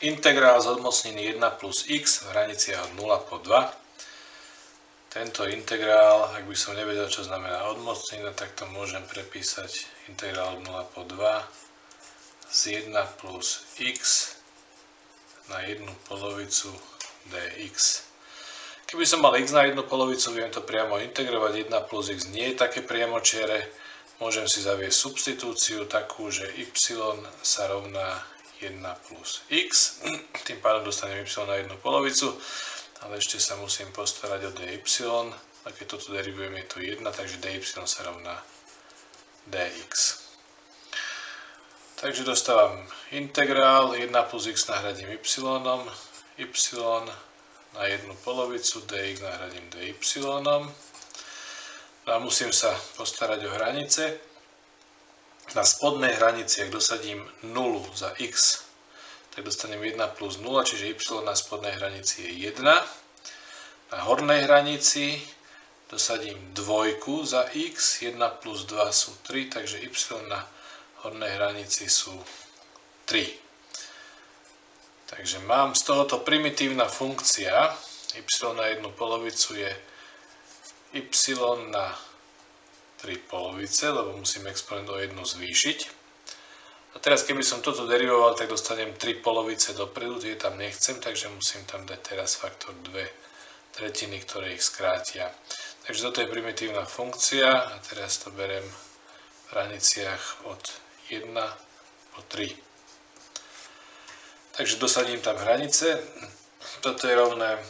integrál z odmocniny 1 plus x v hraniciach od 0 po 2. Tento integrál, ak by som nevedel, čo znamená odmocnina, tak to môžem prepísať integrál od 0 po 2 z 1 plus x na 1 polovicu dx. Keby som mal x na 1 polovicu, viem to priamo integrovať. 1 plus x nie je také priamočiare. Môžem si zaviesť substitúciu takú, že y sa rovná 1 plus x. Tým pádom dostanem y na 1 polovicu. Ale ešte sa musím postarať o dy. A keď toto derivujem, je to 1, takže dy sa rovná dx. Takže dostávam integrál 1 plus x nahradím y na 1 polovicu, dx nahradím dy. A musím sa postarať o hranice. Na spodnej hranici, ak dosadím 0 za x, tak dostanem 1 plus 0, čiže y na spodnej hranici je 1. Na hornej hranici dosadím 2 za x, 1 plus 2 sú 3, takže y na hornej hranici sú 3. Takže mám z tohoto primitívna funkcia, y na 1 polovicu je y na 3 polovice, lebo musím exponent o 1 zvýšiť. A teraz keby som toto derivoval, tak dostanem 3 polovice dopredu, tie tam nechcem, takže musím tam dať teraz faktor 2 tretiny, ktoré ich skrátia. Takže toto je primitívna funkcia a teraz to berem v hraniciach od 1 po 3. Takže dosadím tam hranice. Toto je rovné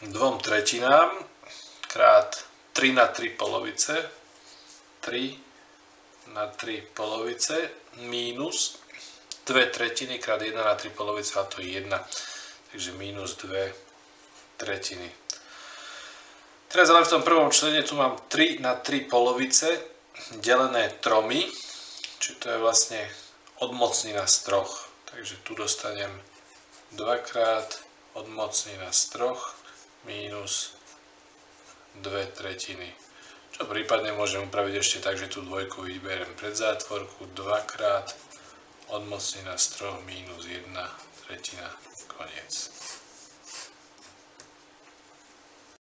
2 tretinám krát 3 na 3 polovice. 3 na 3 polovice mínus 2 tretiny krát 1 na 3 polovice, a to je 1. Takže mínus 2 tretiny. Teraz ale v tom prvom člene tu mám 3 na 3 polovice delené 3, čiže to je vlastne odmocnina z 3. Takže tu dostanem 2 krát odmocnina z 3 mínus 2 tretiny. Čo prípadne môžem upraviť ešte tak, že tú dvojku vyberiem pred zátvorku, 2 krát odmocnina z 3 mínus 1 tretina, koniec.